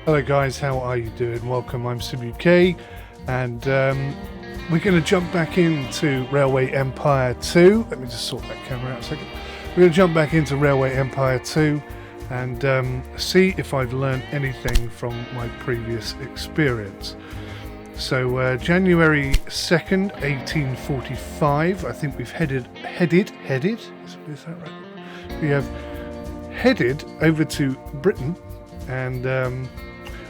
Hello guys, how are you doing? Welcome, I'm 𝗬𝘂𝗍𝗂, and we're going to jump back into Railway Empire 2. Let me just sort that camera out a second. We're going to jump back into Railway Empire 2 and see if I've learned anything from my previous experience. So January 2nd, 1845, I think we've headed, is that right? We have headed over to Britain, and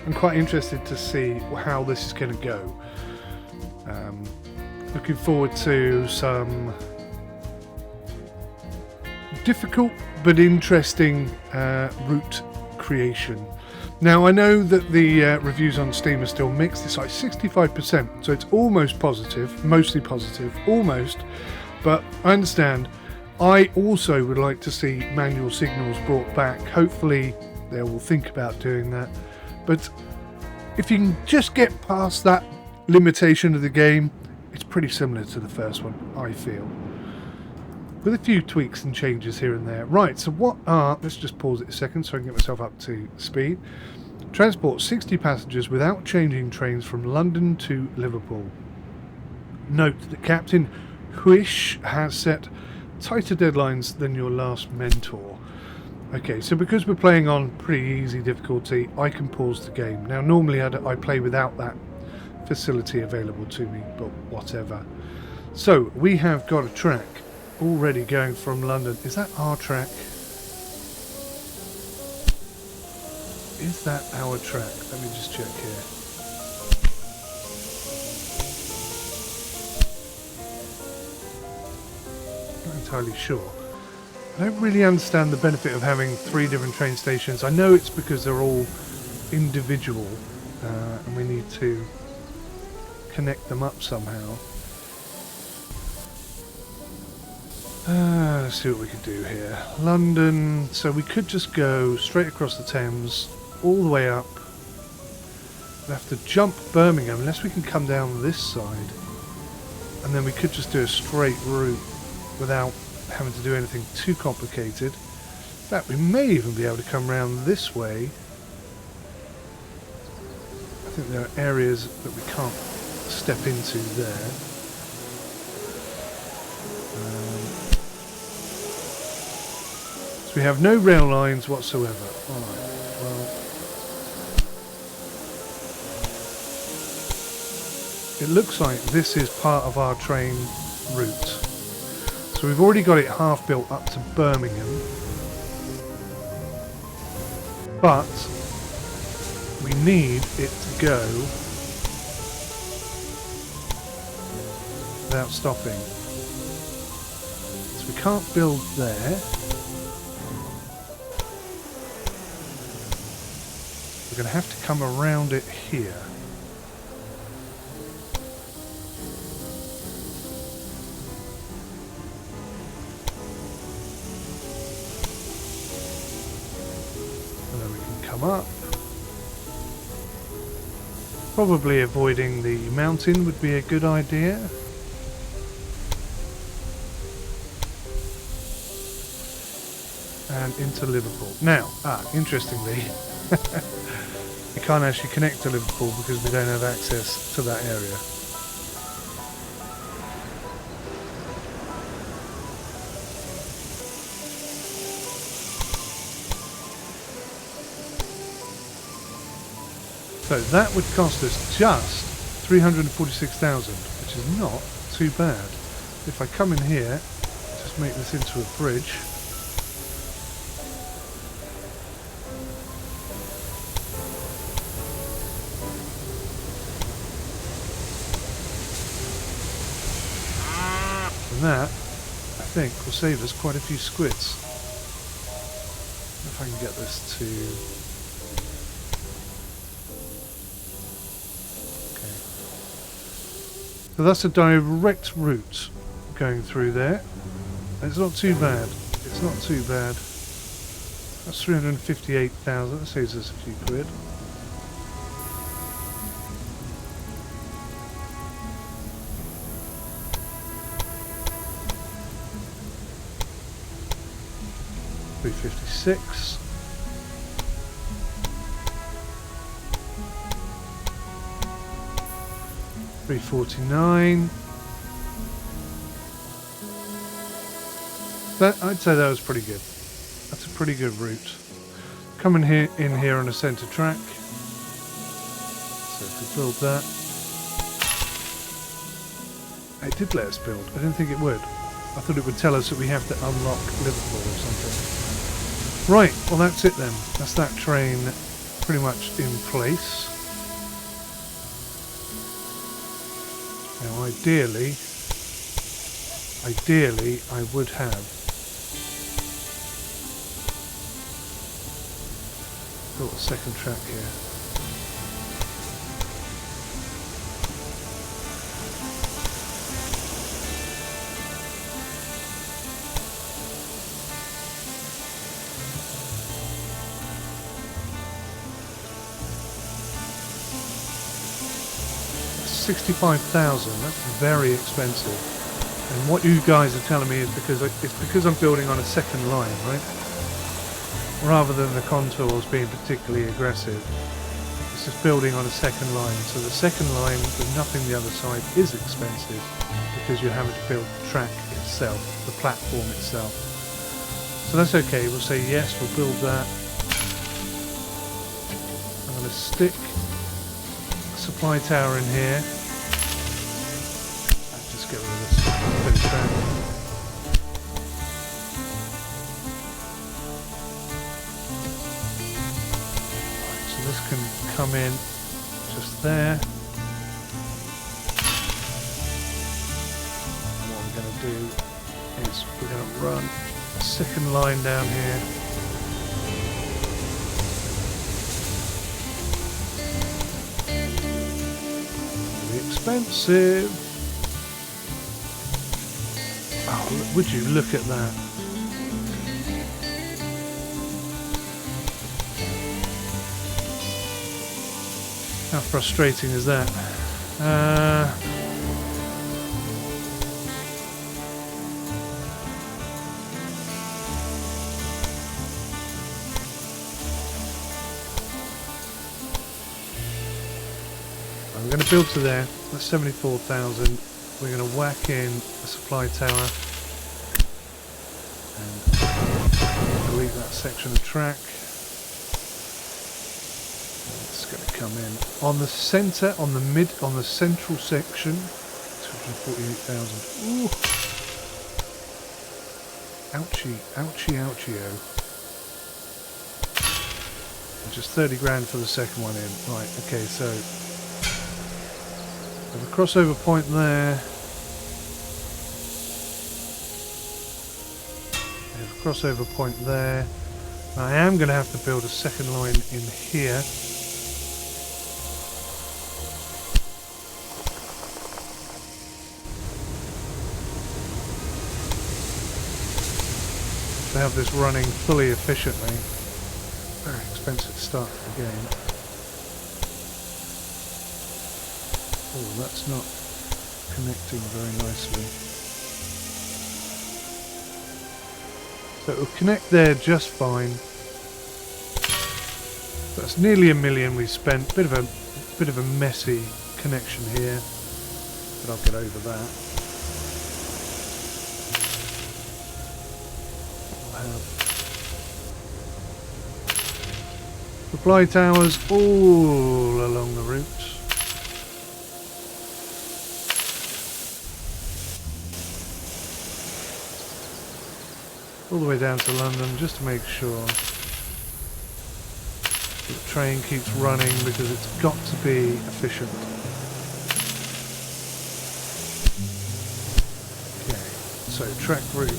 I'm quite interested to see how this is going to go. Looking forward to some difficult but interesting route creation. Now, I know that the reviews on Steam are still mixed. It's like 65%, so it's almost positive, mostly positive, almost. But I understand. I also would like to see manual signals brought back. Hopefully they will think about doing that. But if you can just get past that limitation of the game, it's pretty similar to the first one, I feel, with a few tweaks and changes here and there. Right, so what are, let's just pause it a second so I can get myself up to speed. Transport 60 passengers without changing trains from London to Liverpool. Note that Captain 𝗬𝘂𝗍 has set tighter deadlines than your last mentor. Okay, so because we're playing on pretty easy difficulty, I can pause the game. Now, normally I play without that facility available to me, but whatever. So, we have got a track already going from London. Is that our track? Is that our track? Let me just check here. Not entirely sure. I don't really understand the benefit of having 3 different train stations. I know it's because they're all individual and we need to connect them up somehow. Let's see what we can do here. London, so we could just go straight across the Thames, all the way up. We'll have to jump Birmingham unless we can come down this side. And then we could just do a straight route without having to do anything too complicated. In fact, we may even be able to come around this way. I think there are areas that we can't step into there. So we have no rail lines whatsoever. Alright, well, it looks like this is part of our train route. So we've already got it half built up to Birmingham, but we need it to go without stopping. So we can't build there. We're going to have to come around it here. Up. Probably avoiding the mountain would be a good idea. And into Liverpool. Now, interestingly, we can't actually connect to Liverpool because we don't have access to that area. So that would cost us just 346,000, which is not too bad. If I come in here, just make this into a bridge. And that, I think, will save us quite a few squids. If I can get this to... So that's a direct route going through there. It's not too bad. It's not too bad. That's 358,000. That saves us a few quid. $356. 349. I'd say that was pretty good. That's a pretty good route. Coming in here on a centre track. So if we build that. It did let us build. I didn't think it would. I thought it would tell us that we have to unlock Liverpool or something. Right, well that's it then. That's that train pretty much in place. Now ideally I would have built a second track here. That's 65,000. That's very expensive. And what you guys are telling me is because I'm building on a second line, right? Rather than the contours being particularly aggressive. It's just building on a second line. So the second line with nothing the other side is expensive because you're having to build the track itself, the platform itself. So that's okay, we'll say yes, we'll build that. I'm going to stick a supply tower in here. Let's just get rid of this bit of track. This can come in just there. And what we're going to do is we're going to run a second line down here. Really expensive. Oh, would you look at that? How frustrating is that? I'm going to build to there. That's 74,000. We're going to whack in a supply tower and delete that section of track. Come in on the centre, on the central section. 248,000. Ooh. Ouchie, ouchie, ouchie-o. Just 30 grand for the second one in. Right, okay, so there's a crossover point there. There's a crossover point there. Now, I am going to have to build a second line in here. To have this running fully efficiently. Very expensive start to the game. Oh, that's not connecting very nicely. So it will connect there just fine. That's nearly $1 million we spent. Bit of a messy connection here, but I'll get over that. Supply towers all along the route. All the way down to London just to make sure the train keeps running because it's got to be efficient. Okay, so track route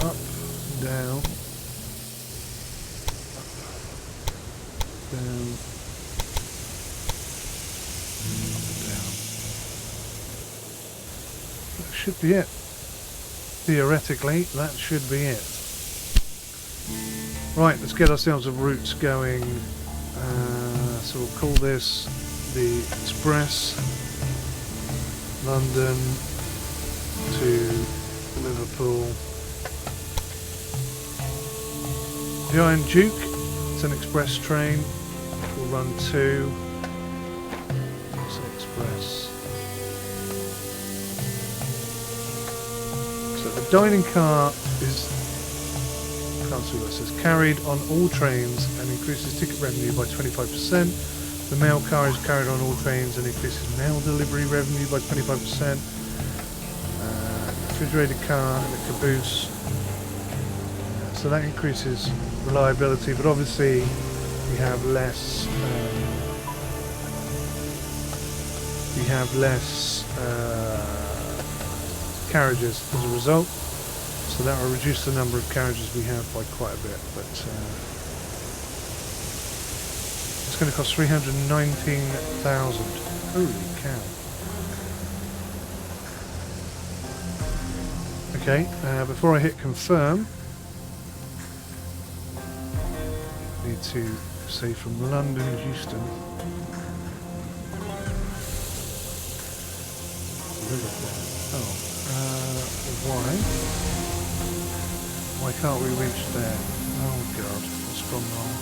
up, down. Down, up and down. That should be it. Theoretically, that should be it. Right, let's get ourselves a route going. So we'll call this the Express, London to Liverpool. The Iron Duke, it's an express train. We'll run 2. It's an express. A dining car is, I can't see what it says, carried on all trains and increases ticket revenue by 25%. The mail car is carried on all trains and increases mail delivery revenue by 25%. Refrigerated car and a caboose. So that increases reliability, but obviously we have less. Carriages as a result, so that will reduce the number of carriages we have by quite a bit, but it's going to cost 319,000. Holy cow. Okay, before I hit confirm, I need to say from London, Houston, Liverpool. Why can't we reach there? Oh god, what's gone wrong?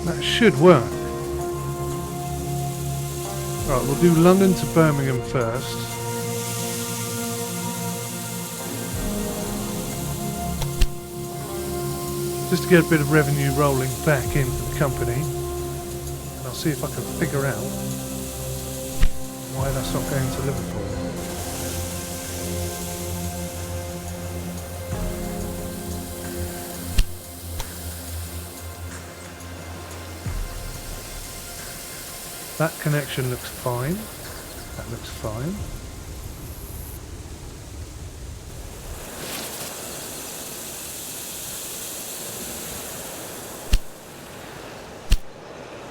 That should work. Right, we'll do London to Birmingham first. Just to get a bit of revenue rolling back into the company. And I'll see if I can figure out why that's not going to Liverpool. That connection looks fine. That looks fine.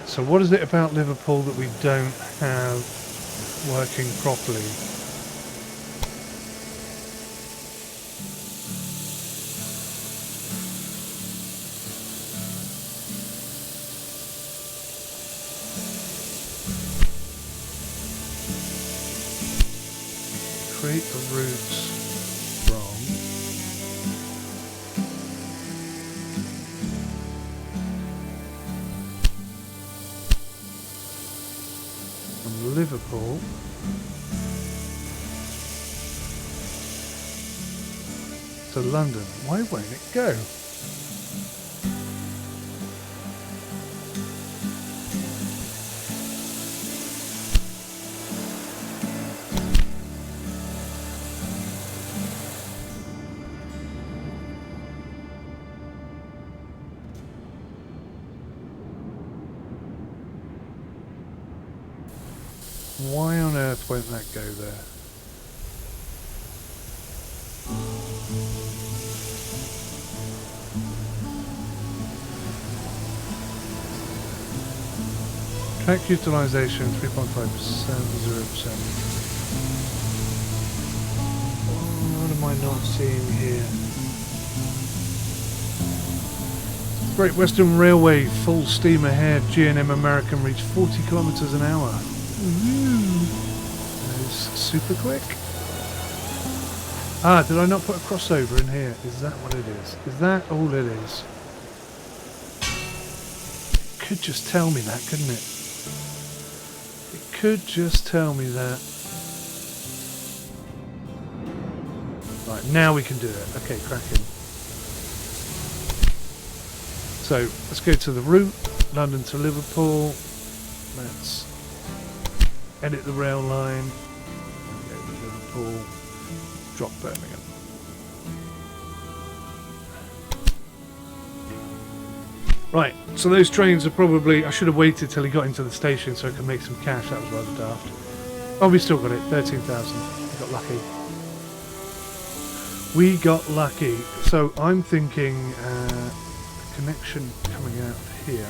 So what is it about Liverpool that we don't have working properly? Create the routes from Liverpool to London. Why won't it go? Why on earth won't that go there? Track utilisation 3.5%, 0%. What am I not seeing here? Great Western Railway, full steam ahead. G&M American reached 40 kilometres an hour. That is super quick. Ah, did I not put a crossover in here? Is that what it is? Is that all it is? It could just tell me that, couldn't it? It could just tell me that. Right, now we can do it. Okay, cracking. So, let's go to the route. London to Liverpool. Let's edit the rail line. Go to Liverpool. Drop Birmingham. Right, so those trains are probably... I should have waited till he got into the station so I could make some cash. That was rather daft. Oh, we still got it. 13,000. We got lucky. We got lucky. So I'm thinking connection coming out of here.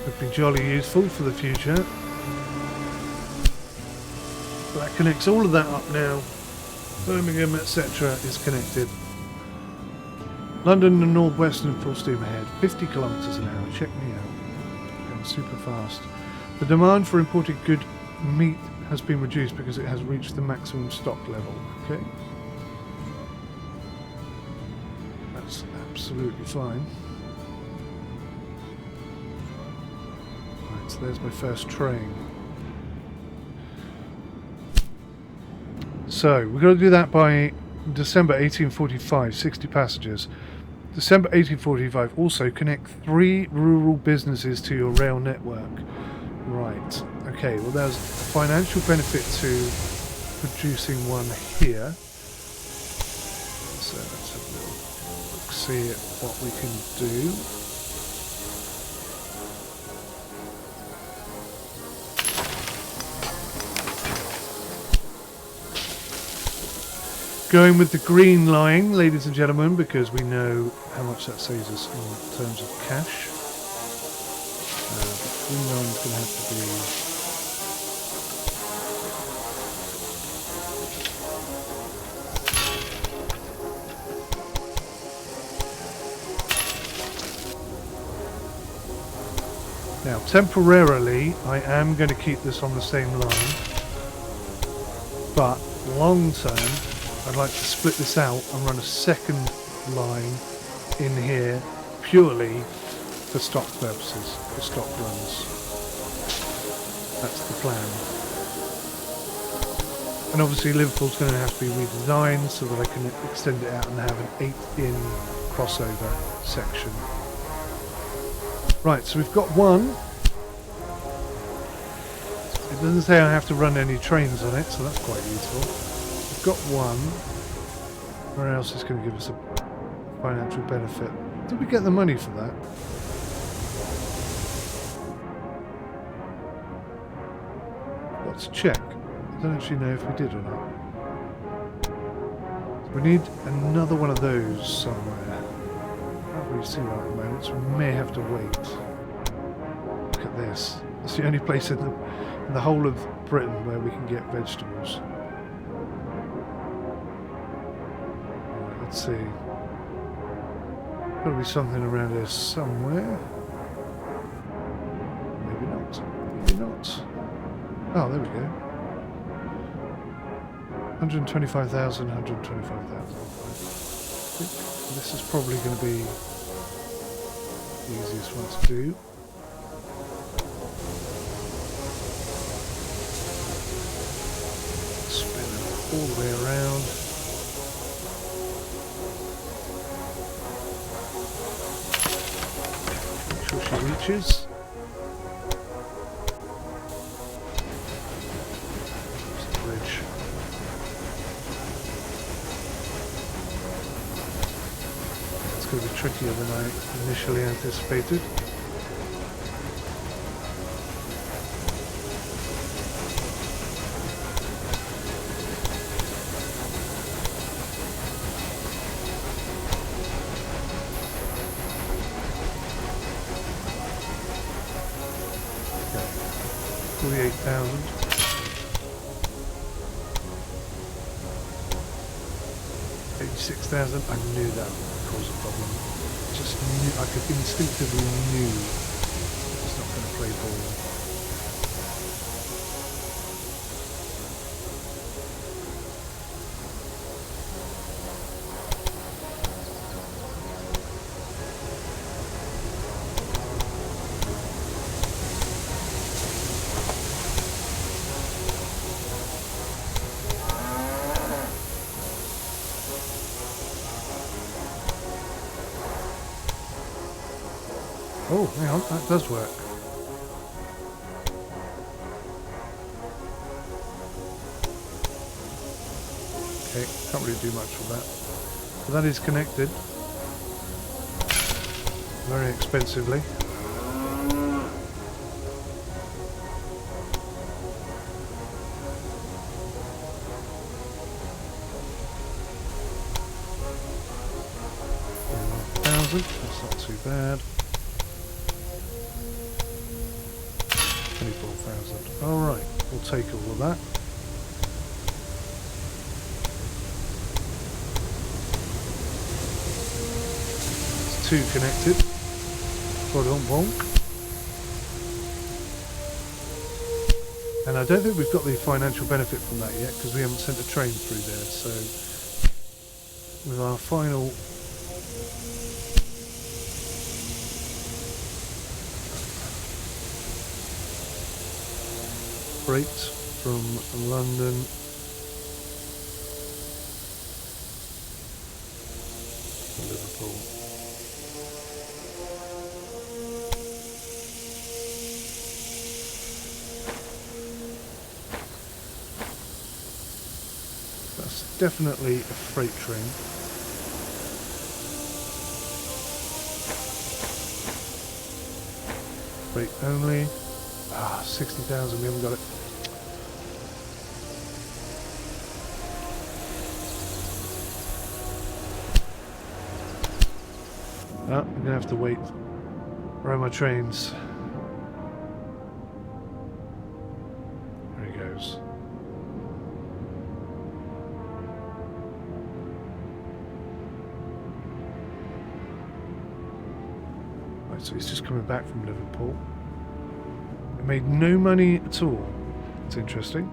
Would be jolly useful for the future. So that connects all of that up now. Birmingham, etc. is connected. London and Northwestern full steam ahead, 50 kilometres an hour. Check me out. Going super fast. The demand for imported good meat has been reduced because it has reached the maximum stock level. Okay. That's absolutely fine. Right, so there's my first train. So we've got to do that by December 1845, 60 passengers. December 1845, also connect 3 rural businesses to your rail network. Right, okay, well there's a financial benefit to producing one here. So let's have a little look, see what we can do. Going with the green line, ladies and gentlemen, because we know how much that saves us in terms of cash. The green line's going to have to be... Now, temporarily, I am going to keep this on the same line, but long term, I'd like to split this out and run a second line in here purely for stock purposes, for stock runs. That's the plan. And obviously Liverpool's going to have to be redesigned so that I can extend it out and have an 8-in crossover section. Right, so we've got one. It doesn't say I have to run any trains on it, so that's quite useful. Got one. Where else is going to give us a financial benefit? Did we get the money for that? Let's check. I don't actually know if we did or not. So we need another one of those somewhere. I can't really see one at the moment, so we may have to wait. Look at this. It's the only place in the whole of Britain where we can get vegetables. Let's see. Got to be something around here somewhere. Maybe not. Maybe not. Oh, there we go. 125,000, 125,000. I think this is probably going to be the easiest one to do. Spin it all the way around. She reaches. There's the bridge. It's going to be trickier than I initially anticipated. I knew that would cause a problem. Just knew, I could instinctively knew it's not going to play ball. Oh, hang on, that does work. Okay, can't really do much with that. But that is connected. Very expensively. That's not too bad. 24,000. Alright, we'll take all of that. two connected. 𝗦𝘂𝗃𝗃𝗁𝗃. And I don't think we've got the financial benefit from that yet because we haven't sent a train through there. So with our final freight from London to Liverpool. That's definitely a freight train. Freight only. 60,000, we haven't got it. I'm going to have to wait. Where are my trains? There he goes. Right, so he's just coming back from Liverpool. He made no money at all. It's interesting.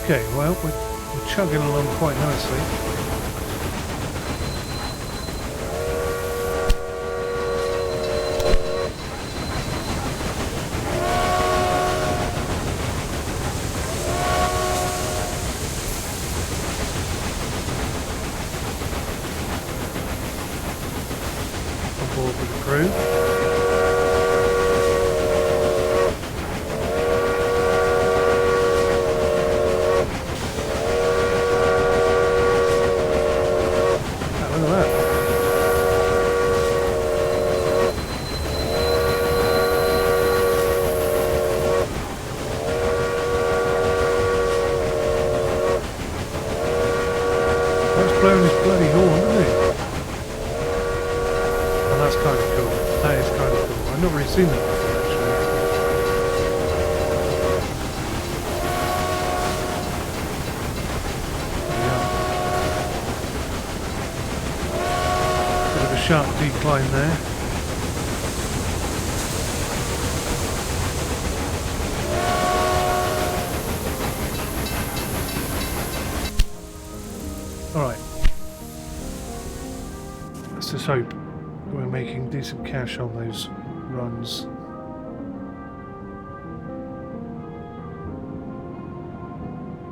Okay, well, we're chugging along quite nicely. On board with the crew. Blowing his bloody horn, isn't he? Well, that's kind of cool. That is kind of cool. I've not really seen that before, actually. Yeah. Bit of a sharp decline there. Alright. Let's just hope we're making decent cash on those runs.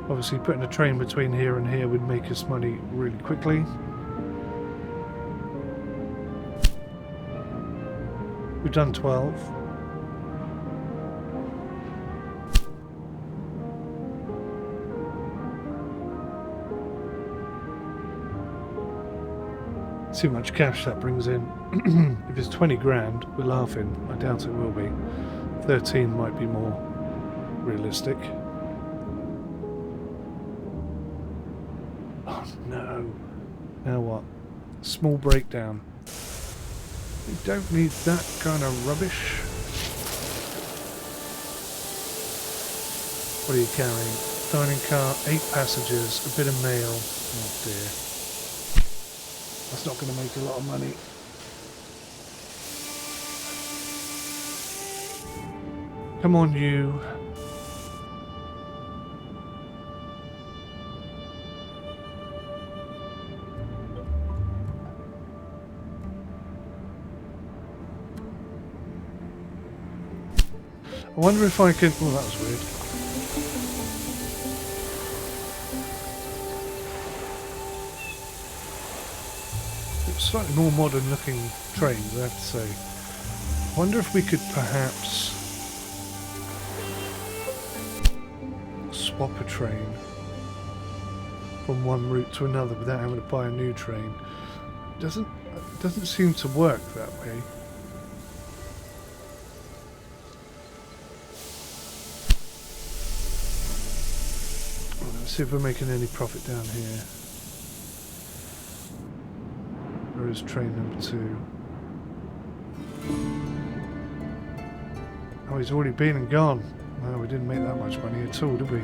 Obviously putting a train between here and here would make us money really quickly. We've done 12. See how much cash that brings in. If it's 20 grand, we're laughing. I doubt it will be. 13 might be more realistic. Oh no. Now what? Small breakdown. We don't need that kind of rubbish. What are you carrying? Dining car, 8 passengers, a bit of mail. Oh dear. That's not going to make a lot of money. Come on, you. I wonder if I can... Oh, that was weird. Slightly more modern looking trains, I have to say. I wonder if we could perhaps swap a train from one route to another without having to buy a new train. Doesn't seem to work that way. Let's see if we're making any profit down here. There is train number 2. Oh, he's already been and gone. No, we didn't make that much money at all, did we?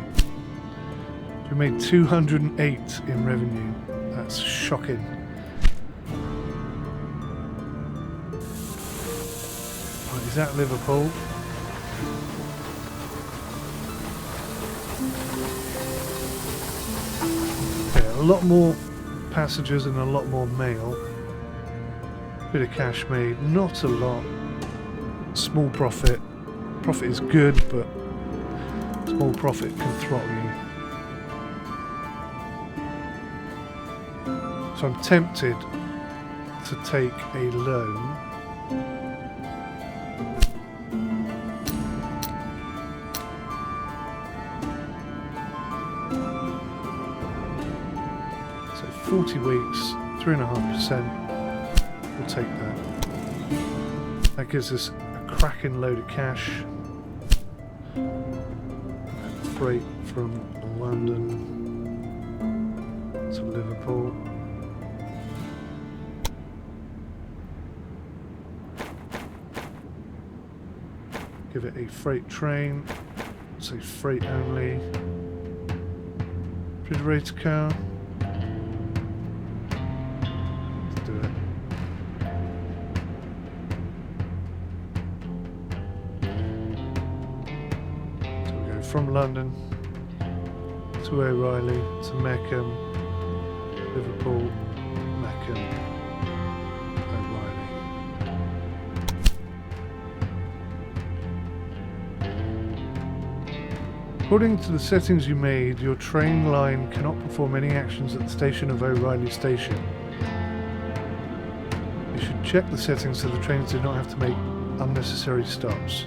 We made 208 in revenue. That's shocking. Right, is that Liverpool? Okay, a lot more passengers and a lot more mail. Bit of cash made, not a lot. Small profit. Profit is good, but small profit can throttle you. So I'm tempted to take a loan. So 40 weeks, 3.5%. We'll take that. That gives us a cracking load of cash. Freight from London to Liverpool. Give it a freight train, say freight only. Refrigerator car. Let's do it. So we go from London to O'Reilly to ฎ, Liverpool, ฎ, O'Reilly. According to the settings you made, your train line cannot perform any actions at the station of O'Reilly Station. You should check the settings so the trains do not have to make unnecessary stops.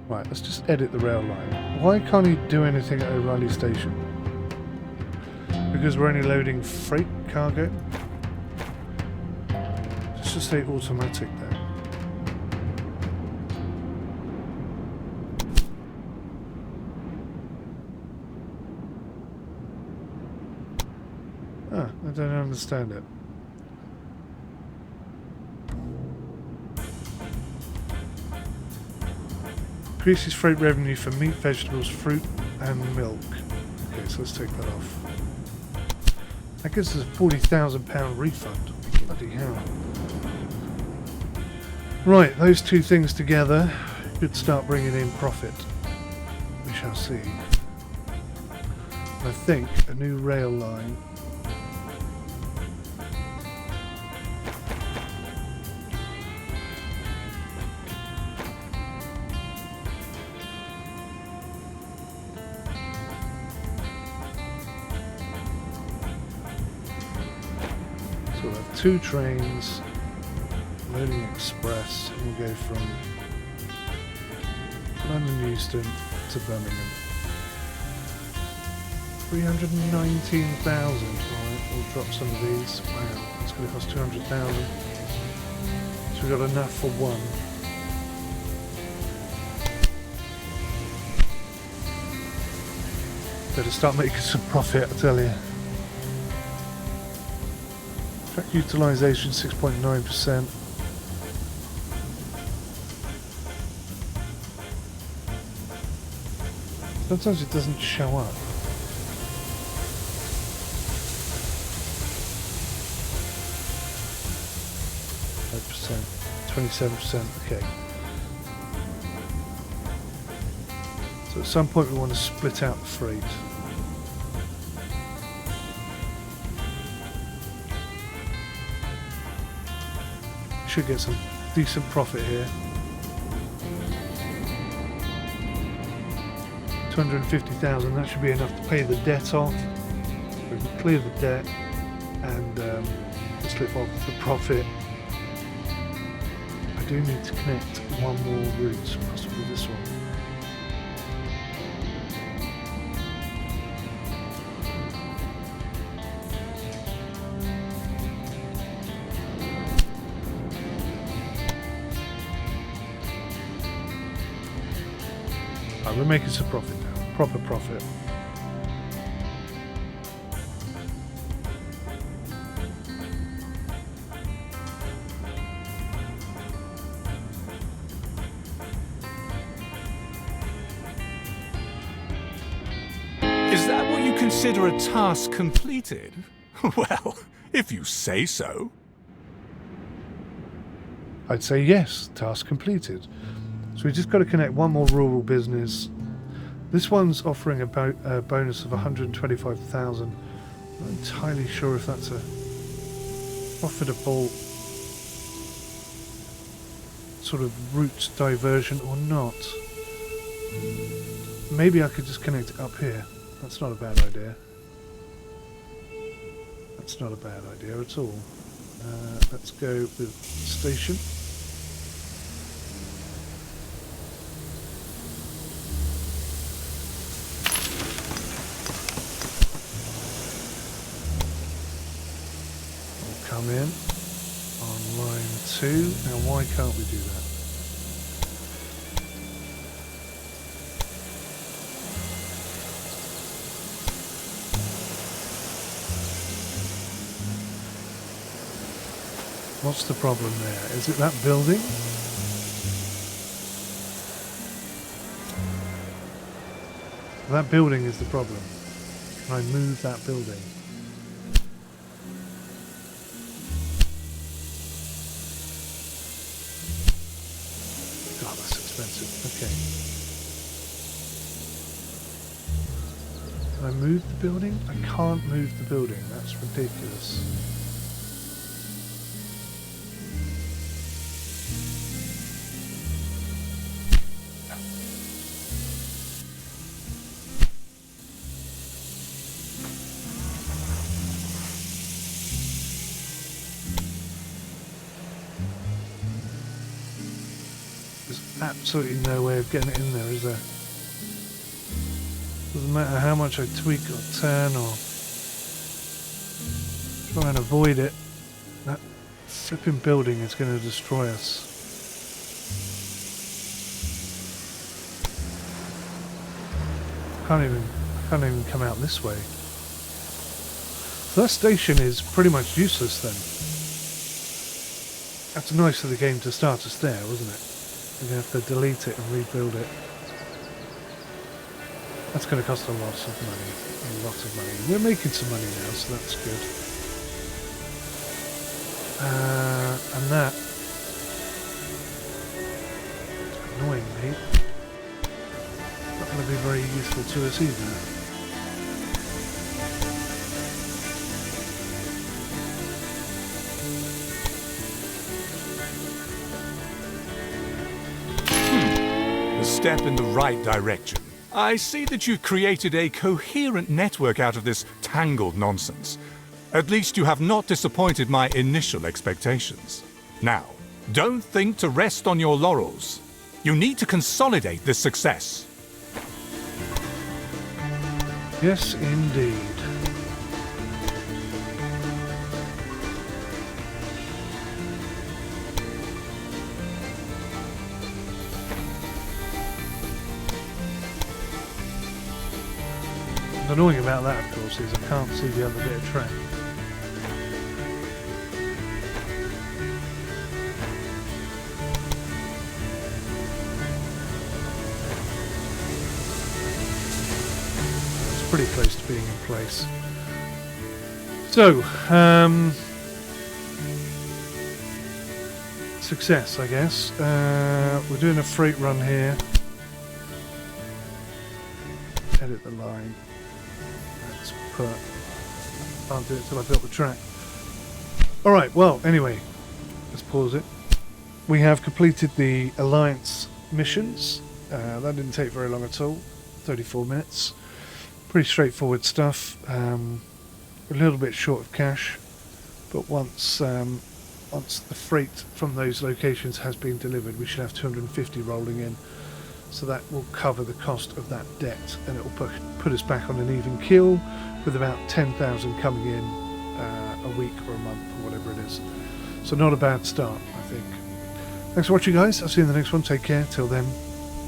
Right, let's just edit the rail line. Why can't he do anything at O'Reilly Station? Because we're only loading freight cargo? Let's just say automatic then. Ah, I don't understand it. Increases freight revenue for meat, vegetables, fruit and milk. Okay, so let's take that off. That gives us a £40,000 refund. Bloody hell. Right, those two things together could start bringing in profit. We shall see. I think a new rail line. So we'll have 2 trains, loading express, and we'll go from London Euston to Birmingham. 319,000. Alright, we'll drop some of these. Wow, it's going to cost 200,000. So we've got enough for one. Better start making some profit, I tell you. Track utilisation 6.9%. Sometimes it doesn't show up. 27%, okay. So at some point we want to split out the freight. Should get some decent profit here. 250,000, that should be enough to pay the debt off. We can clear the debt and slip off the profit. I do need to connect one more route, possibly this one. Right, we're making some profit now. Proper profit. Is that what you consider a task completed? Well, if you say so. I'd say yes, task completed. So we just got to connect one more rural business. This one's offering a bonus of 125,000. Not entirely sure if that's a profitable sort of route diversion or not. Maybe I could just connect it up here. That's not a bad idea. That's not a bad idea at all. Let's go with station. We'll come in on line 2. Now why can't we do that? What's the problem there? Is it that building? That building is the problem. Can I move that building? God, that's expensive. Okay. Can I move the building? I can't move the building. That's ridiculous. Absolutely no way of getting it in there, is there? Doesn't matter how much I tweak or turn or try and avoid it, that flipping building is going to destroy us. Can't even come out this way. So that station is pretty much useless then. That's nice of the game to start us there, wasn't it? We're going to have to delete it and rebuild it. That's going to cost a lot of money. A lot of money. We're making some money now, so that's good. And that... annoyingly, not going to be very useful to us either. Step in the right direction. I see that you've created a coherent network out of this tangled nonsense. At least you have not disappointed my initial expectations. Now, don't think to rest on your laurels. You need to consolidate this success. Yes, indeed. What's annoying about that, of course, is I can't see the other bit of track. It's pretty close to being in place. So, success, I guess. We're doing a freight run here. Edit the line. Let's put... Can't do it till I built the track. Alright, well, anyway. Let's pause it. We have completed the Alliance missions. That didn't take very long at all. 34 minutes. Pretty straightforward stuff. A little bit short of cash. But once the freight from those locations has been delivered, we should have 250 rolling in. So that will cover the cost of that debt, and it will put us back on an even keel with about 10,000 coming in a week or a month or whatever it is. So not a bad start, I think. Thanks for watching, guys. I'll see you in the next one. Take care. Till then,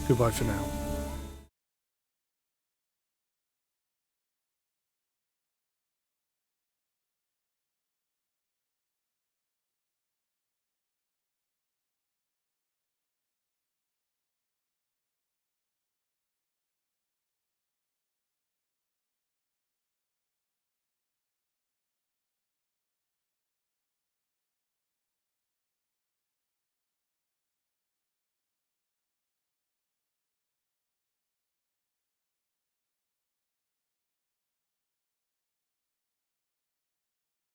goodbye for now.